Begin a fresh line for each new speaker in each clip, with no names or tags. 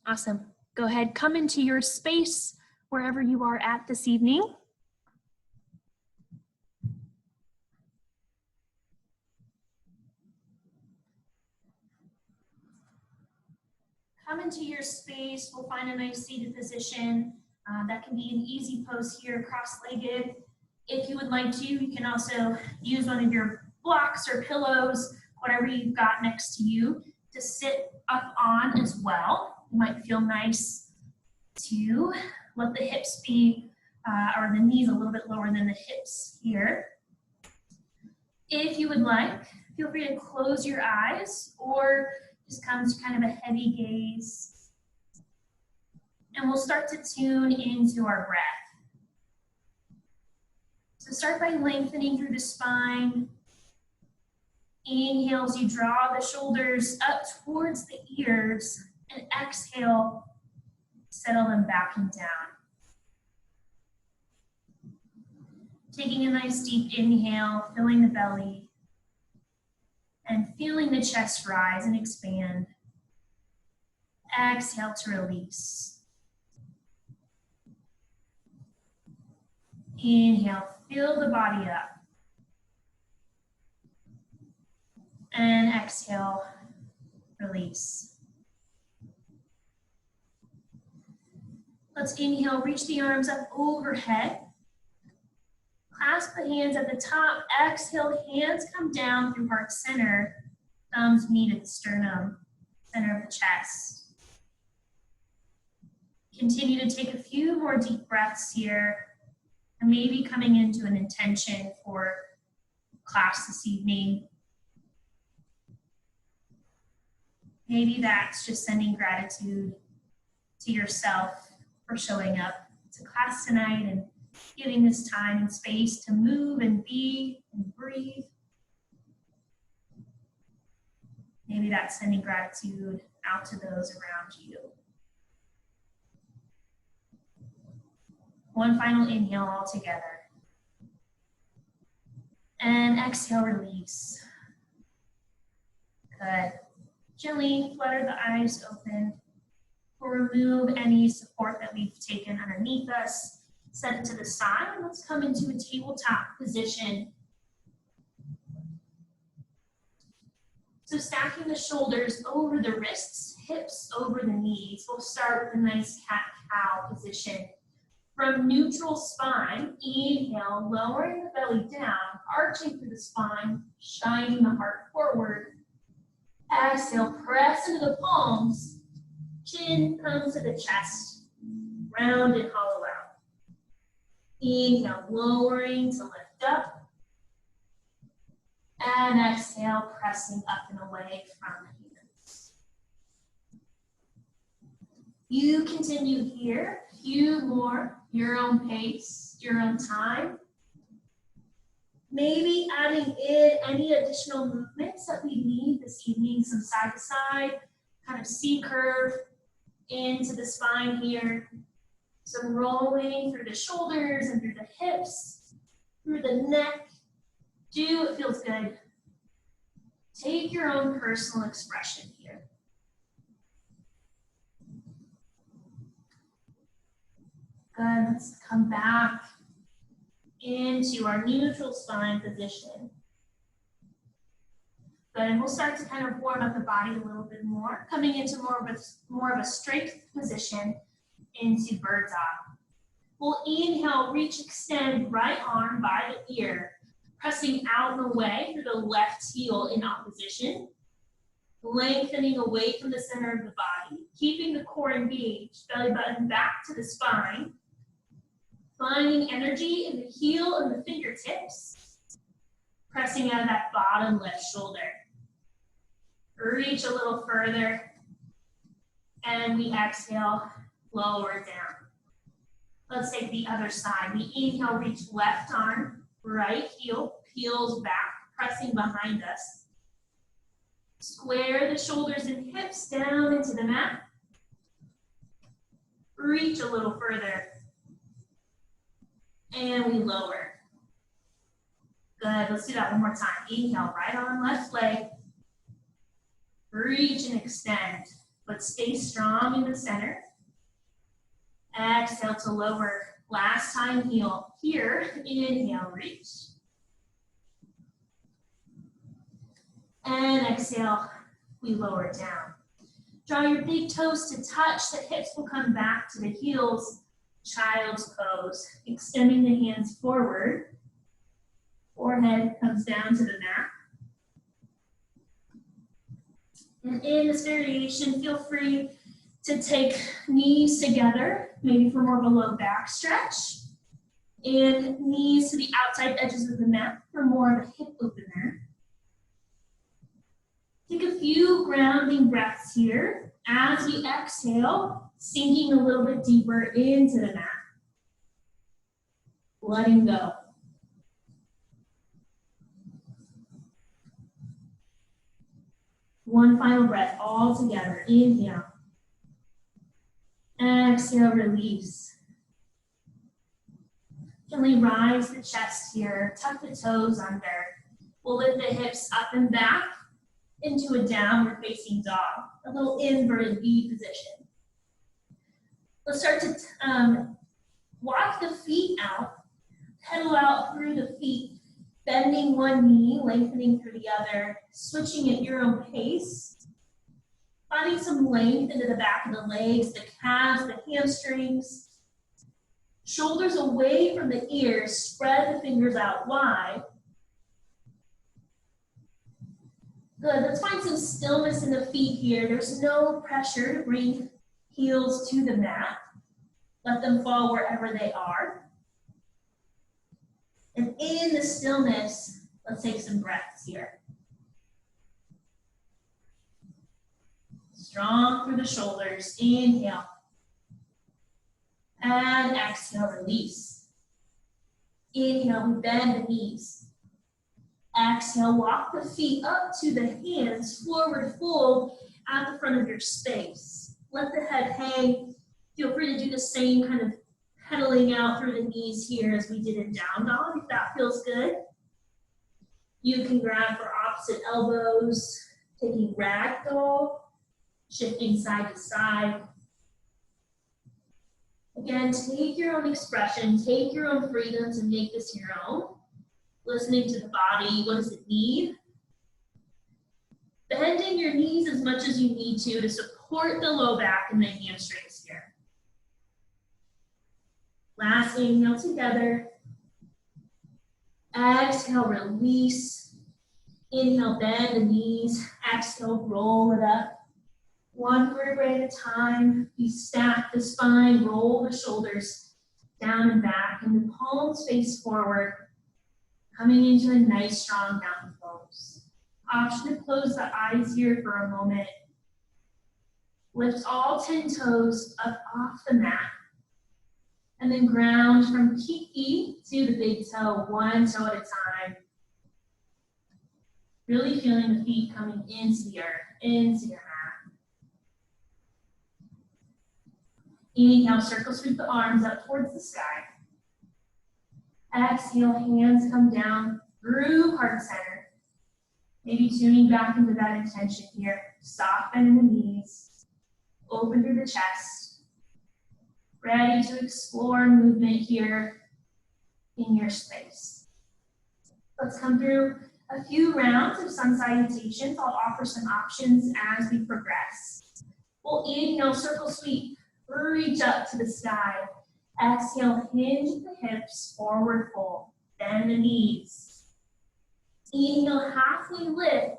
Awesome. Go ahead, come into your space wherever you are at this evening. Come into your space. We'll find a nice seated position. That can be an easy pose here, cross-legged. If you would like to, you can also use one of your blocks or pillows, whatever you've got next to you, to sit up on as well. It might feel nice to let the hips be, or the knees a little bit lower than the hips here. If you would like, feel free to close your eyes or just come to kind of a heavy gaze. And we'll start to tune into our breath. So start by lengthening through the spine. Inhale as you draw the shoulders up towards the ears, and exhale, settle them back and down. Taking a nice deep inhale, filling the belly, and feeling the chest rise and expand. Exhale to release. Inhale, fill the body up. And exhale, release. Let's inhale, reach the arms up overhead. Clasp the hands at the top. Exhale, hands come down through heart center. Thumbs meet at the sternum, center of the chest. Continue to take a few more deep breaths here. And maybe coming into an intention for class this evening. Maybe that's just sending gratitude to yourself for showing up to class tonight and giving this time and space to move and be and breathe. Maybe that's sending gratitude out to those around you. One final inhale all together. And exhale, release. Good. Gently flutter the eyes open. We'll remove any support that we've taken underneath us. Set it to the side. Let's come into a tabletop position. So stacking the shoulders over the wrists, hips over the knees. We'll start with a nice cat-cow position. From neutral spine, inhale, lowering the belly down, arching through the spine, shining the heart forward. Exhale, press into the palms, chin comes to the chest, round and hollow out. Inhale, lowering to lift up. And exhale, pressing up and away from the hands. You continue here, few more, your own pace, your own time. Maybe adding in any additional movements that we need this evening, some side to side, kind of C curve into the spine here. Some rolling through the shoulders and through the hips, through the neck. Do what feels good. Take your own personal expression here. Good, let's come back into our neutral spine position. Good, and we'll start to kind of warm up the body a little bit more, coming into more of a strength position into bird's eye. We'll inhale, reach, extend right arm by the ear, pressing out and away through the left heel in opposition, lengthening away from the center of the body, keeping the core engaged, belly button back to the spine, finding energy in the heel and the fingertips, pressing out of that bottom left shoulder. Reach a little further, and we exhale, lower down. Let's take the other side. We inhale, reach left arm, right heel, peels back, pressing behind us. Square the shoulders and hips down into the mat. Reach a little further. And we lower. Good, let's do that one more time. Inhale, right arm, left leg. Reach and extend. but stay strong in the center. Exhale to lower. Last time, heel here. Inhale, reach. And exhale, we lower down. Draw your big toes to touch. The hips will come back to the heels. Child's pose. Extending the hands forward. Forehead comes down to the mat. And in this variation, feel free to take knees together, maybe for more of a low back stretch, and knees to the outside edges of the mat for more of a hip opener. Take a few grounding breaths here as we exhale, sinking a little bit deeper into the mat. Letting go. One final breath all together. Inhale. Exhale, release. Gently rise the chest here. Tuck the toes under. We'll lift the hips up and back into a downward facing dog. A little inverted V position. Let's start to walk the feet out. Pedal out through the feet. Bending one knee, lengthening through the other, switching at your own pace. Finding some length into the back of the legs, the calves, the hamstrings. Shoulders away from the ears, spread the fingers out wide. Good, let's find some stillness in the feet here. There's no pressure to bring heels to the mat. Let them fall wherever they are. And in the stillness, let's take some breaths here. Strong through the shoulders. Inhale. And exhale, release. Inhale, we bend the knees. Exhale, walk the feet up to the hands, forward fold at the front of your space. Let the head hang. Feel free to do the same kind of pedaling out through the knees here as we did in down dog, if that feels good. You can grab for opposite elbows, taking ragdoll, shifting side to side. Again, take your own expression, take your own freedom to make this your own. Listening to the body, what does it need? Bending your knees as much as you need to support the low back and the hamstrings here. Last inhale together. Exhale, release. Inhale, bend the knees. Exhale, roll it up. One vertebrae at a time. You stack the spine, roll the shoulders down and back, and the palms face forward, coming into a nice, strong mountain pose. Option to close the eyes here for a moment. Lift all 10 toes up off the mat. And then ground from kiki to the big toe, one toe at a time. Really feeling the feet coming into the earth, into your mat. Inhale, circle sweep the arms up towards the sky. Exhale, hands come down through heart center. Maybe tuning back into that intention here. Soften in the knees, open through the chest. Ready to explore movement here in your space. Let's come through a few rounds of sun salutations. I'll offer some options as we progress. We'll inhale, circle sweep, reach up to the sky. Exhale, hinge the hips, forward fold, bend the knees. Inhale, halfway lift,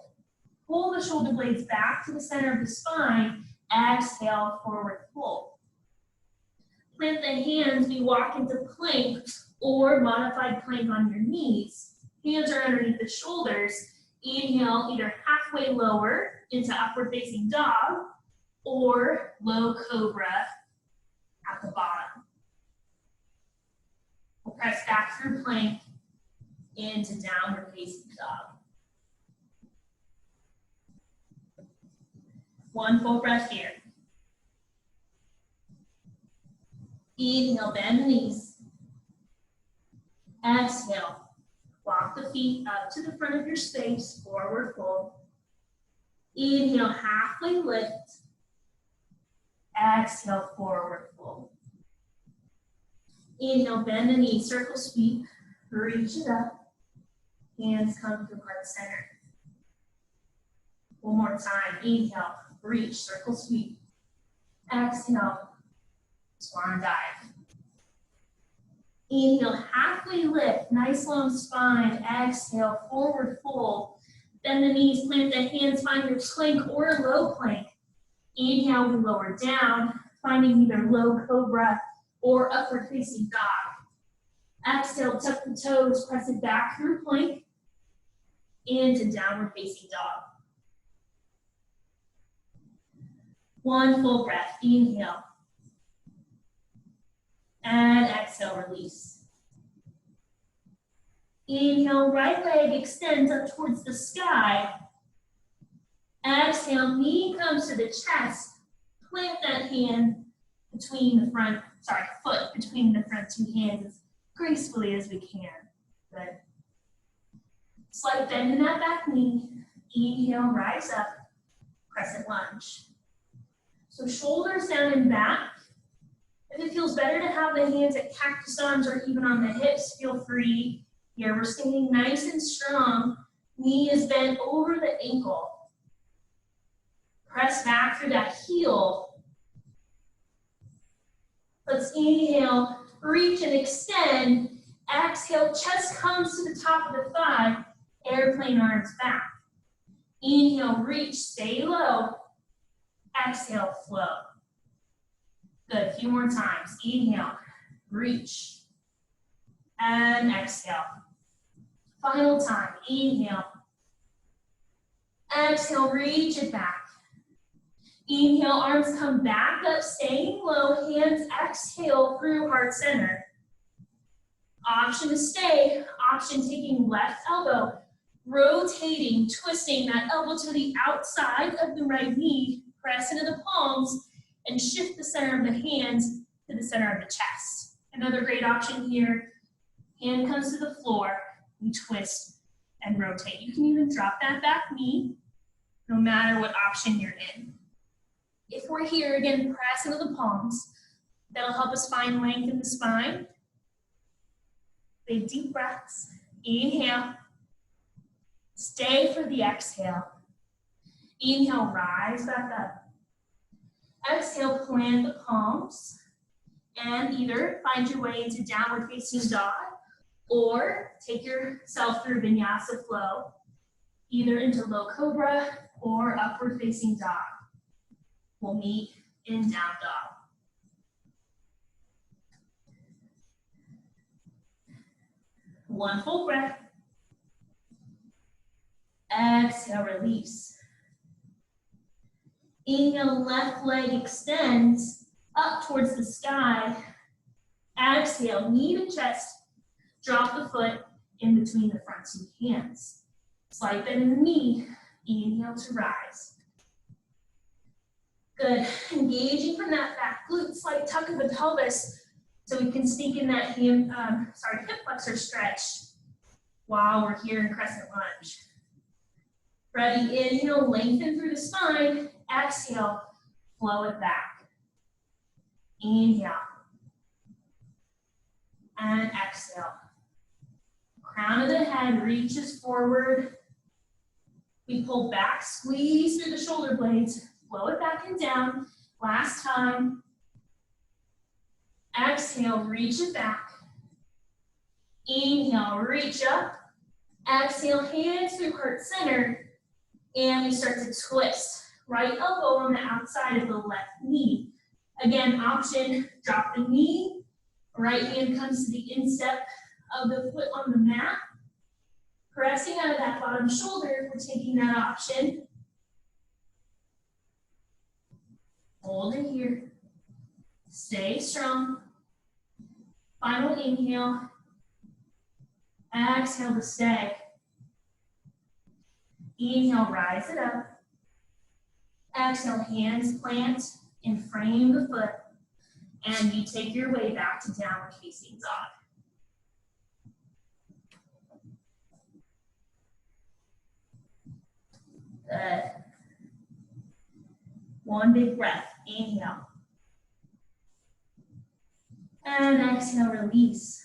pull the shoulder blades back to the center of the spine. Exhale, forward fold. Plant the hands, we walk into plank or modified plank on your knees. Hands are underneath the shoulders. Inhale, either halfway lower into upward facing dog or low cobra at the bottom. We'll press back through plank into downward facing dog. One full breath here. Inhale, bend the knees. Exhale, walk the feet up to the front of your space, forward fold. Inhale, halfway lift. Exhale, forward fold. Inhale, bend the knee, circle sweep, reach it up. Hands come to heart center. One more time. Inhale, reach, circle sweep. Exhale, swan dive. Inhale, halfway lift, nice long spine. Exhale, forward fold. Bend the knees, plant the hands, find your plank or low plank. Inhale, we lower down, finding either low cobra or upward facing dog. Exhale, tuck the toes, press it back through plank into downward facing dog. One full breath, inhale. And exhale, release. Inhale, right leg extends up towards the sky. Exhale, knee comes to the chest. Plant that hand between the foot between the front two hands as gracefully as we can. Good. Slight bend in that back knee. Inhale, rise up. Crescent lunge. So shoulders down and back. If it feels better to have the hands at cactus arms or even on the hips, feel free. Here, we're staying nice and strong. Knee is bent over the ankle. Press back through that heel. Let's inhale, reach and extend. Exhale, chest comes to the top of the thigh. Airplane arms back. Inhale, reach, stay low. Exhale, flow. Good, a few more times. Inhale, reach, and exhale. Final time, inhale. Exhale, reach it back. Inhale, arms come back up, staying low, hands exhale through heart center. Option to stay, option taking left elbow, rotating, twisting that elbow to the outside of the right knee, press into the palms, and shift the center of the hands to the center of the chest. Another great option here, hand comes to the floor, we twist and rotate. You can even drop that back knee, no matter what option you're in. If we're here, again, press into the palms. That'll help us find length in the spine. Big deep breaths. Inhale. Stay for the exhale. Inhale, rise back up. Exhale, plant the palms. And either find your way into downward facing dog or take yourself through Vinyasa flow, either into low cobra or upward facing dog. We'll meet in down dog. One full breath. Exhale, release. Inhale, left leg extends up towards the sky. Exhale, knee to chest. Drop the foot in between the front two hands. Slight bend in the knee. Inhale to rise. Good. Engaging from that back glute, slight tuck of the pelvis so we can sneak in that hip flexor stretch while we're here in Crescent Lunge. Ready, inhale, lengthen through the spine. Exhale, flow it back. Inhale. And exhale. Crown of the head reaches forward. We pull back, squeeze through the shoulder blades. Flow it back and down. Last time. Exhale, reach it back. Inhale, reach up. Exhale, hands through heart center. And we start to twist. Right elbow on the outside of the left knee. Again, option, drop the knee. Right hand comes to the instep of the foot on the mat. Pressing out of that bottom shoulder, we're taking that option. Hold it here. Stay strong. Final inhale. Exhale to stay. Inhale, rise it up. Exhale, hands plant and frame the foot. And you take your way back to downward facing dog. Good. One big breath. Inhale. And exhale, release.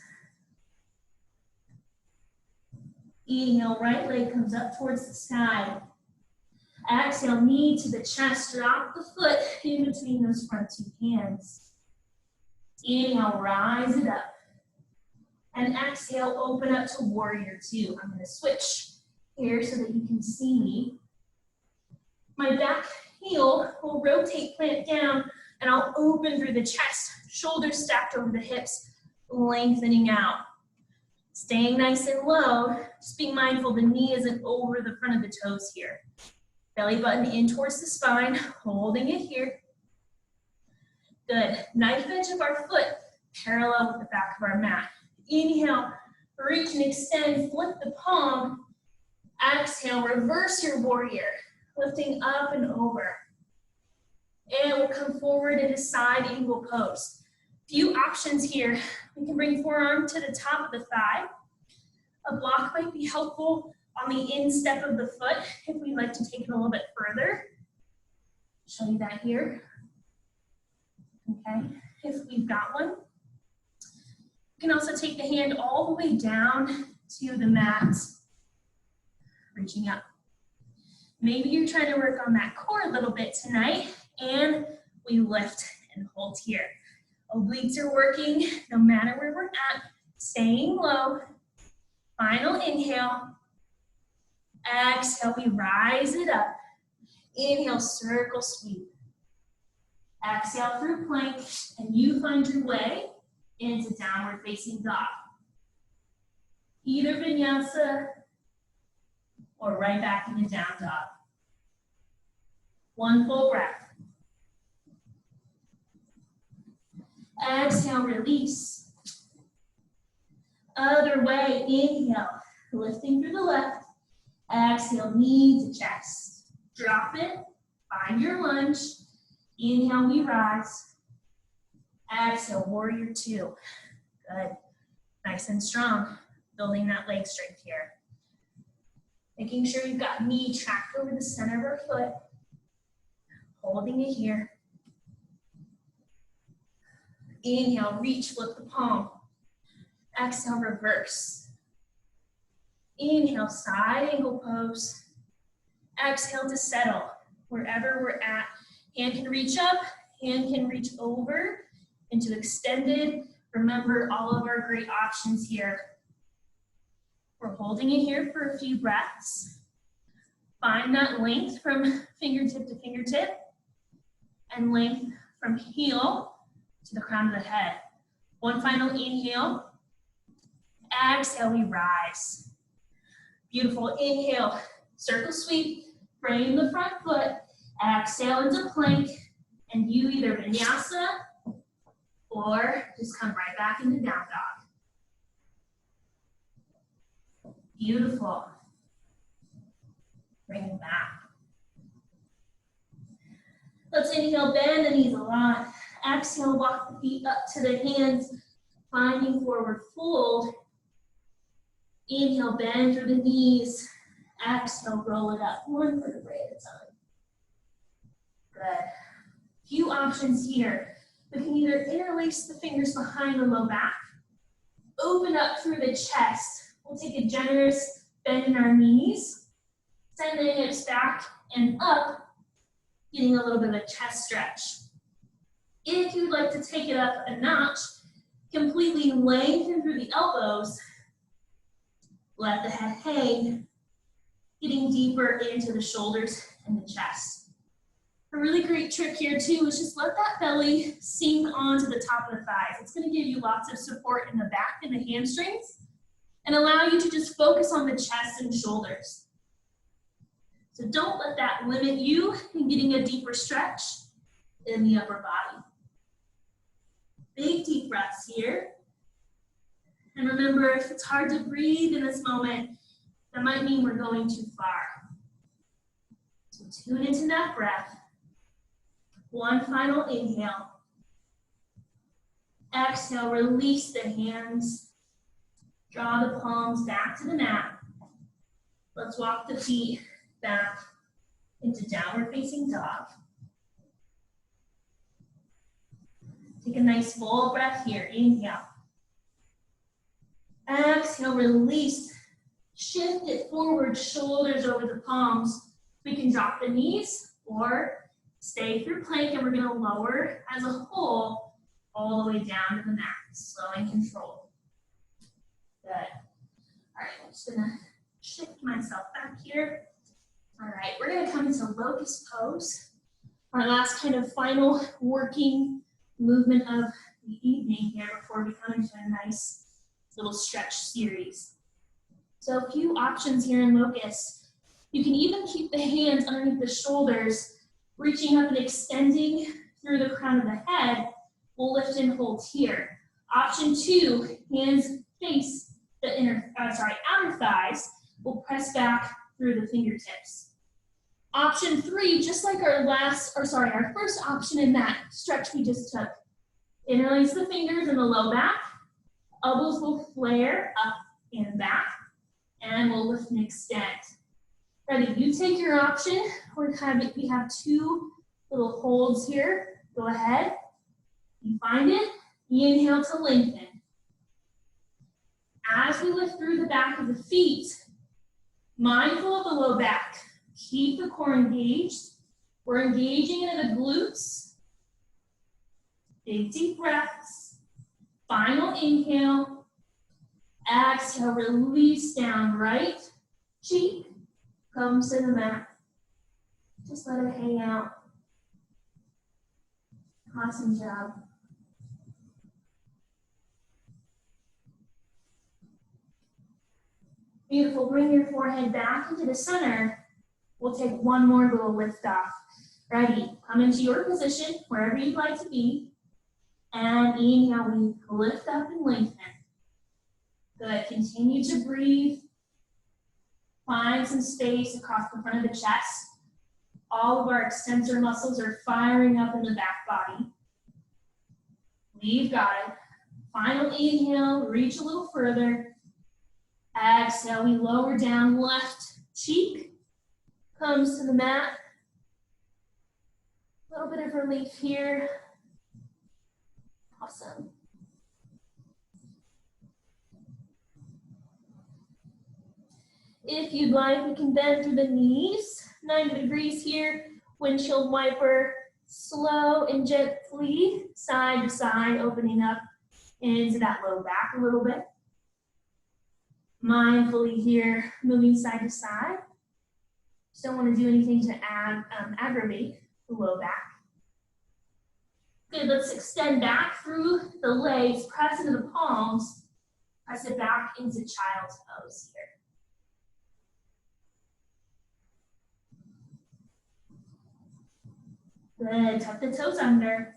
Inhale, right leg comes up towards the sky. Exhale, knee to the chest, drop the foot in between those front two hands. Inhale, rise it up. And exhale, open up to warrior two. I'm gonna switch here so that you can see me. My back heel will rotate, plant down, and I'll open through the chest, shoulders stacked over the hips, lengthening out. Staying nice and low, just being mindful the knee isn't over the front of the toes here. Belly button in towards the spine, holding it here. Good. Knife edge of our foot parallel with the back of our mat. Inhale, reach and extend, flip the palm. Exhale, reverse your warrior, lifting up and over. And we'll come forward into side angle pose. Few options here. We can bring forearm to the top of the thigh. A block might be helpful on the instep of the foot if we'd like to take it a little bit further. Show you that here. Okay, if we've got one. You can also take the hand all the way down to the mat, reaching up. Maybe you're trying to work on that core a little bit tonight, and we lift and hold here. Obliques are working no matter where we're at, staying low. Final inhale. Exhale, we rise it up. Inhale, circle sweep. Exhale through plank, and you find your way into downward facing dog. Either vinyasa or right back into down dog. One full breath. Exhale, release. Other way, inhale, lifting through the left. Exhale, knee to chest. Drop it, find your lunge. Inhale, we rise. Exhale, warrior two. Good. Nice and strong. Building that leg strength here. Making sure you've got knee tracked over the center of our foot. Holding it here. Inhale, reach, flip the palm. Exhale, reverse. Inhale, side angle pose. Exhale to settle. Wherever we're at, hand can reach up, hand can reach over into extended. Remember all of our great options here. We're holding it here for a few breaths. Find that length from fingertip to fingertip and length from heel to the crown of the head. One final inhale. Exhale, we rise. Beautiful. Inhale, circle sweep, frame the front foot. Exhale into plank, and you either vinyasa or just come right back into down dog. Beautiful. Bring it back. Let's inhale, bend the knees a lot. Exhale, walk the feet up to the hands, finding forward fold. Inhale, bend through the knees. Exhale, roll it up, one vertebrae at a time. Good. Few options here. We can either interlace the fingers behind the low back, open up through the chest. We'll take a generous bend in our knees, send the hips back and up, getting a little bit of a chest stretch. If you'd like to take it up a notch, completely lengthen through the elbows, let the head hang, getting deeper into the shoulders and the chest. A really great trick here too is just let that belly sink onto the top of the thighs. It's going to give you lots of support in the back and the hamstrings and allow you to just focus on the chest and shoulders. So don't let that limit you in getting a deeper stretch in the upper body. Big deep breaths here. And remember, if it's hard to breathe in this moment, that might mean we're going too far. So tune into that breath. One final inhale. Exhale, release the hands. Draw the palms back to the mat. Let's walk the feet back into downward facing dog. Take a nice full breath here. Inhale. Exhale, release. Shift it forward, shoulders over the palms. We can drop the knees or stay through plank, and we're going to lower as a whole all the way down to the mat. Slow and controlled. Good. All right, I'm just going to shift myself back here. All right, we're going to come into locust pose. Our last kind of final working movement of the evening here before we come into a nice little stretch series. So a few options here in locust. You can even keep the hands underneath the shoulders, reaching up and extending through the crown of the head. We'll lift and hold here. Option 2, hands face the outer thighs. We'll press back through the fingertips. Option 3, just like our first option in that stretch we just took. Interlace the fingers in the low back. Elbows will flare up and back, and we'll lift and extend. Ready, you take your option. We have 2 little holds here. Go ahead. You find it. Inhale to lengthen. As we lift through the back of the feet, mindful of the low back. Keep the core engaged. We're engaging into the glutes. Big deep breaths. Final inhale. Exhale, release down. Right cheek comes to the mat. Just let it hang out. Awesome job. Beautiful. Bring your forehead back into the center. We'll take one more little lift off. Ready? Come into your position, wherever you'd like to be. And inhale, we lift up and lengthen. Good. Continue to breathe. Find some space across the front of the chest. All of our extensor muscles are firing up in the back body. We've got it. Final inhale, reach a little further. Exhale, we lower down, left cheek comes to the mat. A little bit of relief here. Awesome. If you'd like, we can bend through the knees, 90 degrees here, windshield wiper, slow and gently, side to side, opening up into that low back a little bit. Mindfully here, moving side to side. Just don't want to do anything to aggravate the low back. Good, let's extend back through the legs, press into the palms, press it back into child's pose here. Good, tuck the toes under.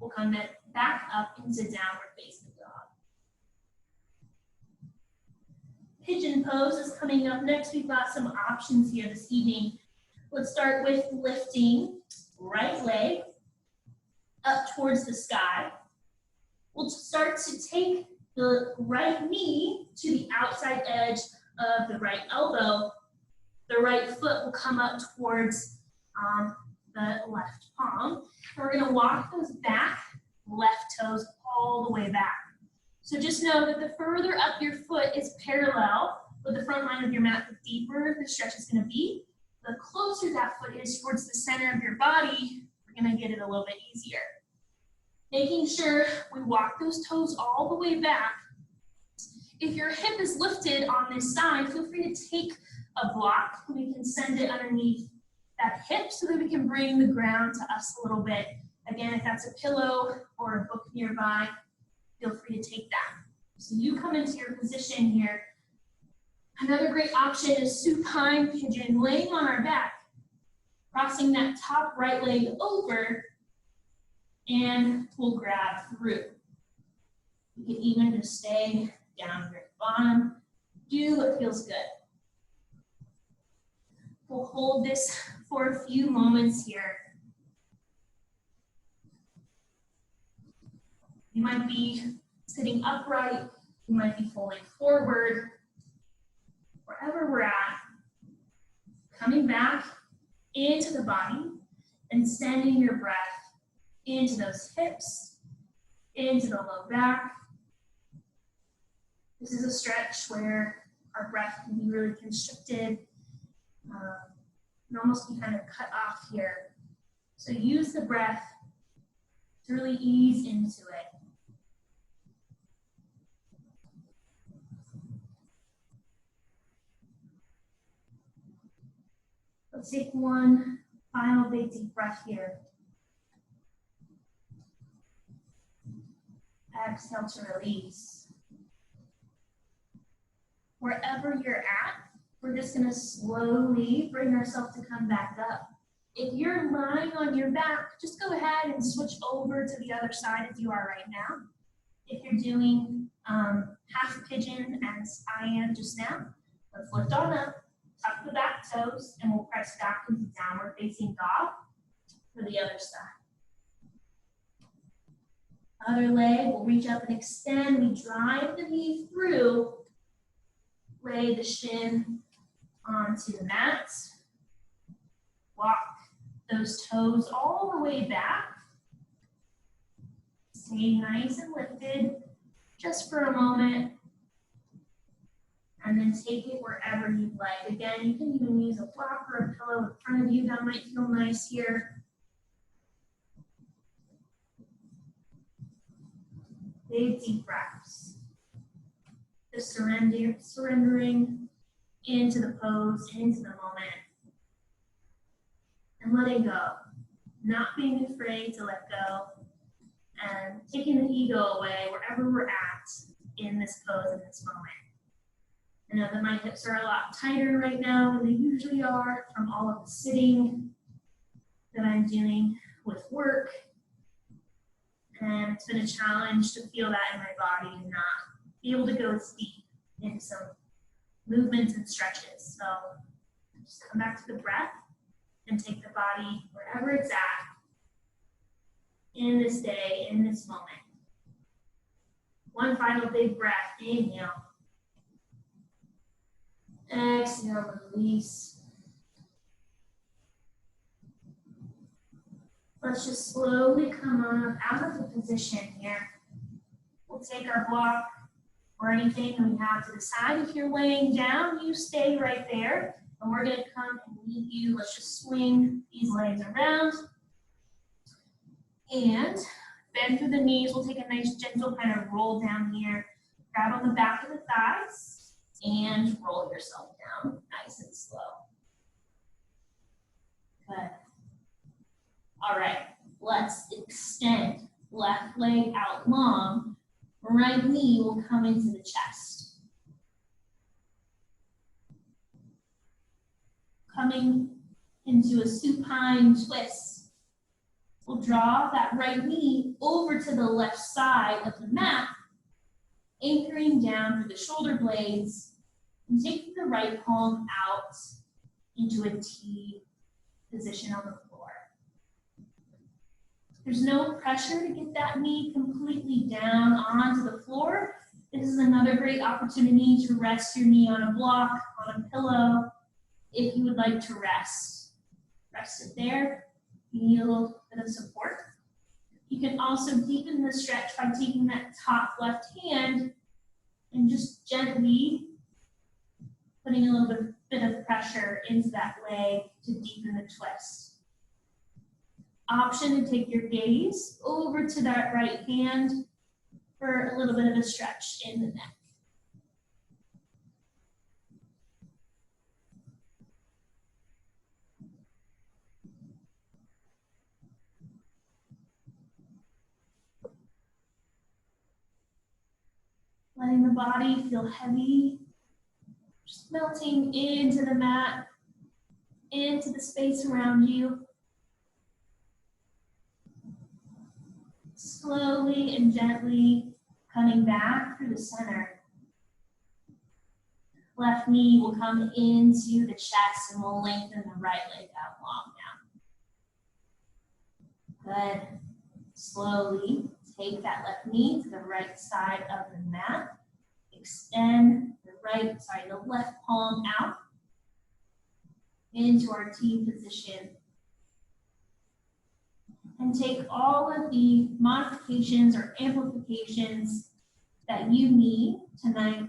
We'll come back up into downward facing dog. Pigeon pose is coming up next. We've got some options here this evening. Let's start with lifting right leg up towards the sky. We'll start to take the right knee to the outside edge of the right elbow. The right foot will come up towards the left palm. And we're going to walk those back left toes all the way back. So just know that the further up your foot is parallel with the front line of your mat, the deeper the stretch is going to be. The closer that foot is towards the center of your body, we're going to get it a little bit easier. Making sure we walk those toes all the way back. If your hip is lifted on this side, feel free to take a block. We can send it underneath that hip so that we can bring the ground to us a little bit. Again, if that's a pillow or a book nearby, feel free to take that. So you come into your position here. Another great option is supine pigeon, laying on our back, crossing that top right leg over, and we'll grab through. You can even just stay down here at the bottom. Do what feels good. We'll hold this for a few moments here. You might be sitting upright, you might be folding forward, wherever we're at, coming back into the body and sending your breath into those hips, into the low back. This is a stretch where our breath can be really constricted and almost be kind of cut off here. So use the breath to really ease into it. Let's take one final big deep breath here. Exhale to release. Wherever you're at, we're just going to slowly bring ourselves to come back up. If you're lying on your back, just go ahead and switch over to the other side as you are right now. If you're doing half pigeon as I am just now, let's lift on up, tuck the back toes, and we'll press back into downward facing dog for the other side. Other leg, we'll reach up and extend. We drive the knee through, lay the shin onto the mat. Walk those toes all the way back. Stay nice and lifted just for a moment. And then take it wherever you'd like. Again, you can even use a block or a pillow in front of you. That might feel nice here. Big deep breaths. Just surrendering into the pose, into the moment. And letting go. Not being afraid to let go. And taking the ego away wherever we're at in this pose, in this moment. I know that my hips are a lot tighter right now than they usually are from all of the sitting that I'm doing with work. And it's been a challenge to feel that in my body and not be able to go as deep into some movements and stretches. So just come back to the breath and take the body wherever it's at in this day, in this moment. One final big breath, inhale. Exhale, release. Let's just slowly come up out of the position here. We'll take our block or anything that we have to the side. If you're laying down, you stay right there. And we're going to come and meet you. Let's just swing these legs around. And bend through the knees. We'll take a nice gentle kind of roll down here. Grab on the back of the thighs. And roll yourself down, nice and slow. Good. All right, let's extend. Left leg out long. Right knee will come into the chest. Coming into a supine twist. We'll draw that right knee over to the left side of the mat, anchoring down through the shoulder blades, and taking the right palm out into a T position on the floor. There's no pressure to get that knee completely down onto the floor. This is another great opportunity to rest your knee on a block, on a pillow, if you would like to rest. Rest it there. You need a little bit of support. You can also deepen the stretch by taking that top left hand and just gently putting a little bit of pressure into that leg to deepen the twist. Option to take your gaze over to that right hand for a little bit of a stretch in the neck. Letting the body feel heavy. Just melting into the mat, into the space around you. Slowly and gently coming back through the center. Left knee will come into the chest and we'll lengthen the right leg out long now. Good. Slowly take that left knee to the right side of the mat. Extend the left palm out into our T position. And take all of the modifications or amplifications that you need tonight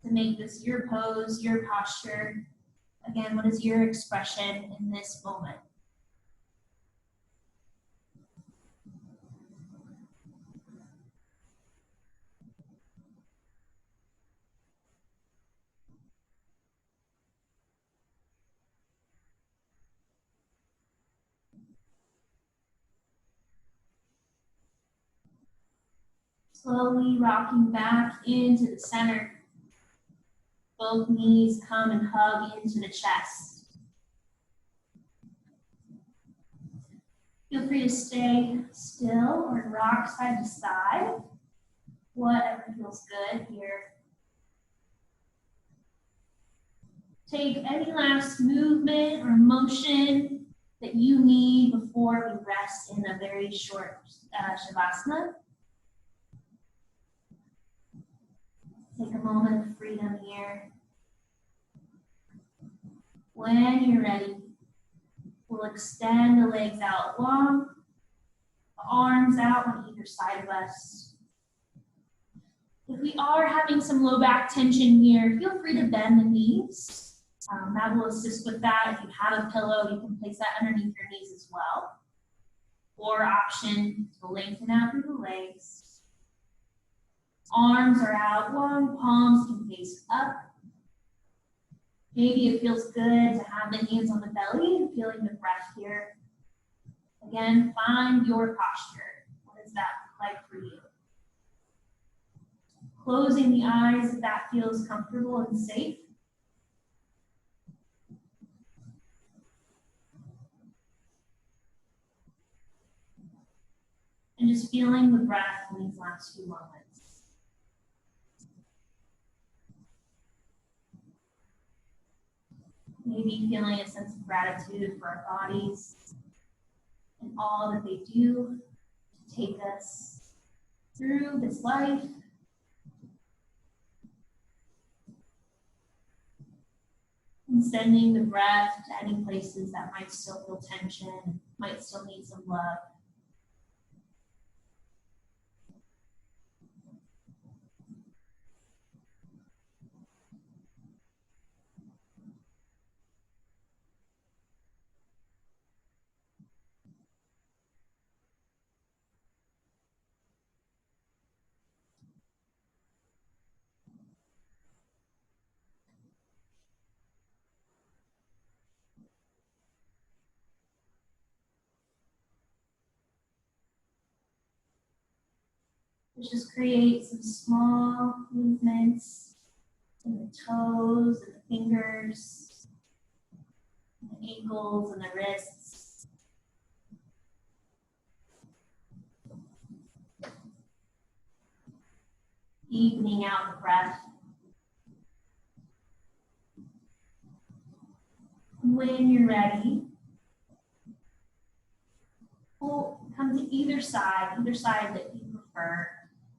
to make this your pose, your posture. Again, what is your expression in this moment? Slowly rocking back into the center. Both knees come and hug into the chest. Feel free to stay still or rock side to side. Whatever feels good here. Take any last movement or motion that you need before we rest in a very short Shavasana. Take a moment of freedom here. When you're ready, we'll extend the legs out long, the arms out on either side of us. If we are having some low back tension here, feel free to bend the knees. That will assist with that. If you have a pillow, you can place that underneath your knees as well. Or option to lengthen out through the legs. Arms are out long, palms can face up. Maybe it feels good to have the hands on the belly and feeling the breath here. Again, find your posture. What does that look like for you? Closing the eyes if that feels comfortable and safe. And just feeling the breath in these last few moments. Maybe feeling a sense of gratitude for our bodies and all that they do to take us through this life. And sending the breath to any places that might still feel tension, might still need some love. Just create some small movements in the toes and the fingers, and the ankles and the wrists. Evening out the breath. When you're ready, come to either side that you prefer.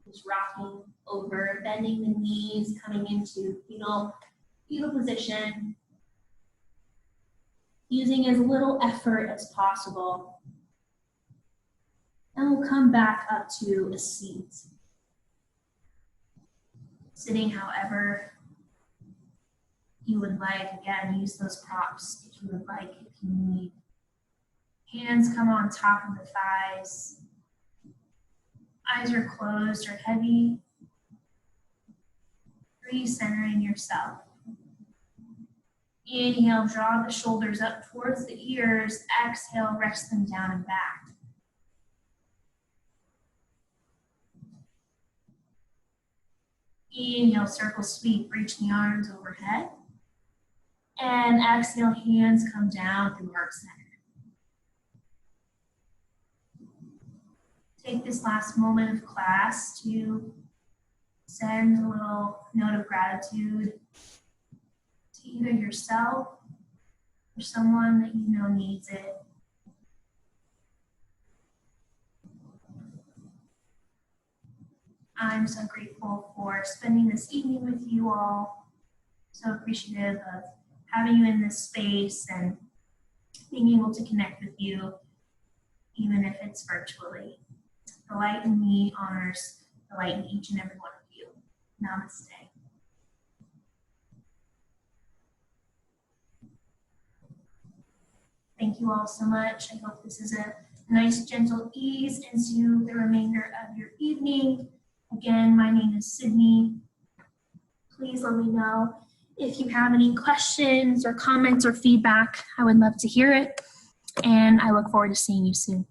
Just rocking over, bending the knees, coming into fetal position. Using as little effort as possible. And we'll come back up to a seat. Sitting however you would like. Again, use those props if you would like, if you need. Hands come on top of the thighs. Eyes are closed or heavy. Recentering yourself. Inhale, draw the shoulders up towards the ears. Exhale, rest them down and back. Inhale, circle sweep, reach the arms overhead. And exhale, hands come down through heart center. Take this last moment of class to send a little note of gratitude to either yourself or someone that you know needs it. I'm so grateful for spending this evening with you all. So appreciative of having you in this space and being able to connect with you. even if it's virtually. The light in me honors the light in each and every one of you. Namaste. Thank you all so much. I hope this is a nice, gentle ease into the remainder of your evening. Again, my name is Sydney. Please let me know if you have any questions or comments or feedback. I would love to hear it, and I look forward to seeing you soon.